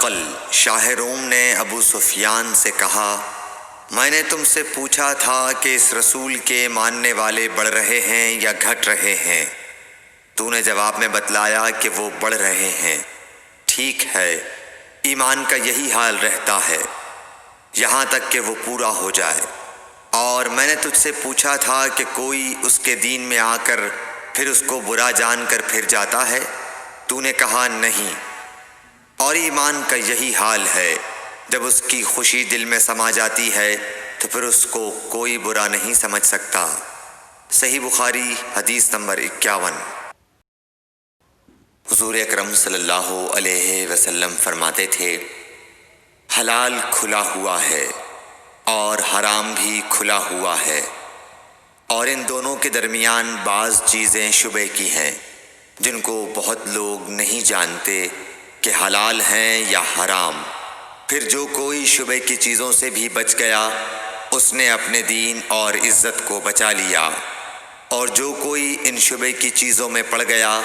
ہرقل شاہ روم نے ابو سفیان سے کہا، میں نے تم سے پوچھا تھا کہ اس رسول کے ماننے والے بڑھ رہے ہیں یا گھٹ رہے ہیں؟ تو نے جواب میں بتلایا کہ وہ بڑھ رہے ہیں۔ ٹھیک ہے، ایمان کا یہی حال رہتا ہے یہاں تک کہ وہ پورا ہو جائے۔ اور میں نے تجھ سے پوچھا تھا کہ کوئی اس کے دین میں آ کر پھر اس کو برا جان کر پھر جاتا ہے؟ تو نے کہا نہیں۔ اور ایمان کا یہی حال ہے، جب اس کی خوشی دل میں سما جاتی ہے تو پھر اس کو کوئی برا نہیں سمجھ سکتا۔ صحیح بخاری حدیث نمبر 51۔ حضور اکرم صلی اللہ علیہ وسلم فرماتے تھے، حلال کھلا ہوا ہے اور حرام بھی کھلا ہوا ہے، اور ان دونوں کے درمیان بعض چیزیں شبہ کی ہیں جن کو بہت لوگ نہیں جانتے کہ حلال ہیں یا حرام۔ پھر جو کوئی شبہ کی چیزوں سے بھی بچ گیا اس نے اپنے دین اور عزت کو بچا لیا، اور جو کوئی ان شبہ کی چیزوں میں پڑ گیا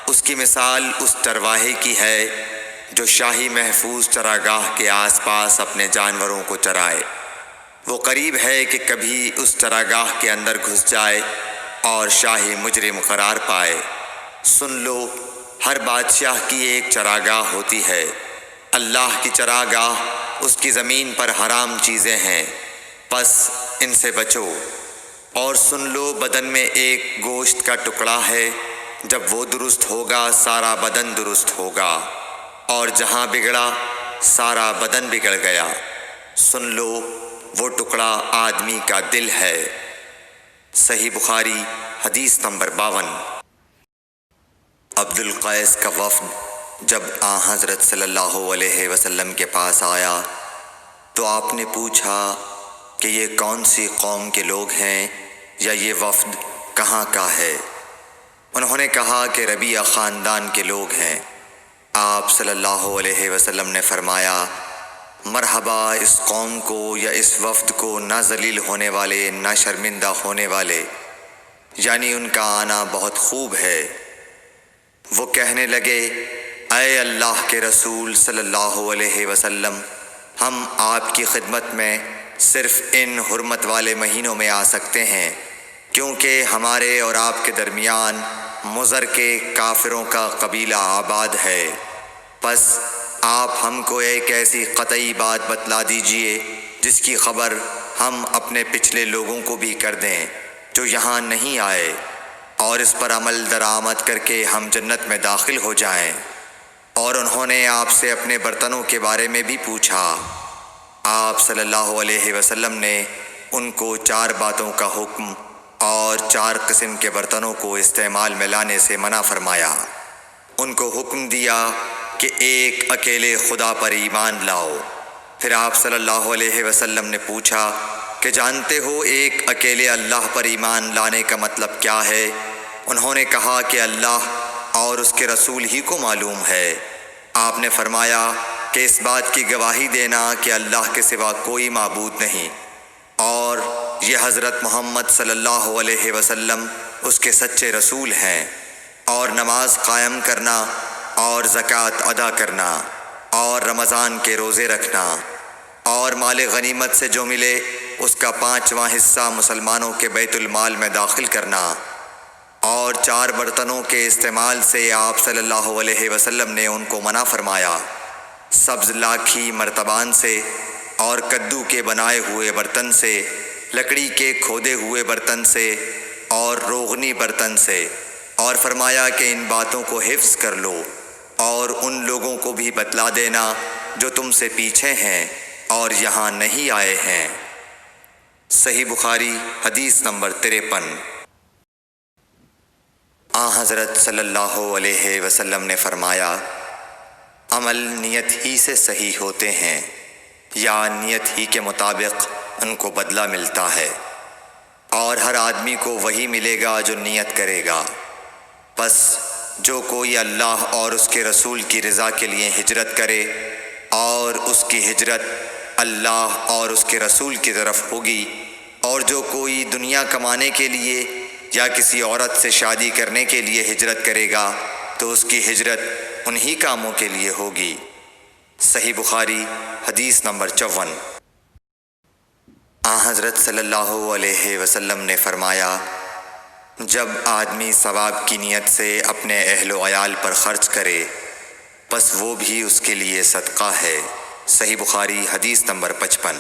اس کی مثال اس چرواہے کی ہے جو شاہی محفوظ چراگاہ کے آس پاس اپنے جانوروں کو چرائے۔ وہ قریب ہے کہ کبھی اس چراگاہ کے اندر گھس جائے اور شاہی مجرم قرار پائے۔ سن لو، ہر بادشاہ کی ایک چراگاہ ہوتی ہے، اللہ کی چراگاہ اس کی زمین پر حرام چیزیں ہیں، پس ان سے بچو۔ اور سن لو، بدن میں ایک گوشت کا ٹکڑا ہے، جب وہ درست ہوگا سارا بدن درست ہوگا، اور جہاں بگڑا سارا بدن بگڑ گیا۔ سن لو، وہ ٹکڑا آدمی کا دل ہے۔ صحیح بخاری حدیث نمبر 52۔ عبد القیس کا وفد جب حضرت صلی اللہ علیہ وسلم کے پاس آیا تو آپ نے پوچھا کہ یہ کون سی قوم کے لوگ ہیں یا یہ وفد کہاں کا ہے؟ انہوں نے کہا کہ ربیعہ خاندان کے لوگ ہیں۔ آپ صلی اللہ علیہ وسلم نے فرمایا، مرحبا اس قوم کو یا اس وفد کو، نہ ذلیل ہونے والے نہ شرمندہ ہونے والے، یعنی ان کا آنا بہت خوب ہے۔ وہ کہنے لگے، اے اللہ کے رسول صلی اللہ علیہ وسلم، ہم آپ کی خدمت میں صرف ان حرمت والے مہینوں میں آ سکتے ہیں، کیونکہ ہمارے اور آپ کے درمیان مضر کے کافروں کا قبیلہ آباد ہے۔ پس آپ ہم کو ایک ایسی قطعی بات بتلا دیجئے جس کی خبر ہم اپنے پچھلے لوگوں کو بھی کر دیں جو یہاں نہیں آئے، اور اس پر عمل درآمد کر کے ہم جنت میں داخل ہو جائیں۔ اور انہوں نے آپ سے اپنے برتنوں کے بارے میں بھی پوچھا۔ آپ صلی اللہ علیہ وسلم نے ان کو 4 باتوں کا حکم اور 4 قسم کے برتنوں کو استعمال میں لانے سے منع فرمایا۔ ان کو حکم دیا کہ ایک اکیلے خدا پر ایمان لاؤ۔ پھر آپ صلی اللہ علیہ وسلم نے پوچھا کہ جانتے ہو ایک اکیلے اللہ پر ایمان لانے کا مطلب کیا ہے؟ انہوں نے کہا کہ اللہ اور اس کے رسول ہی کو معلوم ہے۔ آپ نے فرمایا کہ اس بات کی گواہی دینا کہ اللہ کے سوا کوئی معبود نہیں، اور یہ حضرت محمد صلی اللہ علیہ وسلم اس کے سچے رسول ہیں، اور نماز قائم کرنا اور زکوٰۃ ادا کرنا اور رمضان کے روزے رکھنا اور مال غنیمت سے جو ملے اس کا 5واں حصہ مسلمانوں کے بیت المال میں داخل کرنا، اور 4 برتنوں کے استعمال سے آپ صلی اللہ علیہ وسلم نے ان کو منع فرمایا، سبز لاکھی مرتبان سے اور کدو کے بنائے ہوئے برتن سے، لکڑی کے کھودے ہوئے برتن سے اور روغنی برتن سے، اور فرمایا کہ ان باتوں کو حفظ کر لو اور ان لوگوں کو بھی بتلا دینا جو تم سے پیچھے ہیں اور یہاں نہیں آئے ہیں۔ صحیح بخاری حدیث نمبر 53۔ حضرت صلی اللہ علیہ وسلم نے فرمایا، عمل نیت ہی سے صحیح ہوتے ہیں یا نیت ہی کے مطابق ان کو بدلہ ملتا ہے، اور ہر آدمی کو وہی ملے گا جو نیت کرے گا۔ پس جو کوئی اللہ اور اس کے رسول کی رضا کے لیے ہجرت کرے اور اس کی ہجرت اللہ اور اس کے رسول کی طرف ہوگی، اور جو کوئی دنیا کمانے کے لیے یا کسی عورت سے شادی کرنے کے لیے ہجرت کرے گا تو اس کی ہجرت انہی کاموں کے لیے ہوگی۔ صحیح بخاری حدیث نمبر 54۔ حضرت صلی اللہ علیہ وسلم نے فرمایا، جب آدمی ثواب کی نیت سے اپنے اہل و عیال پر خرچ کرے بس وہ بھی اس کے لیے صدقہ ہے۔ صحیح بخاری حدیث نمبر 55۔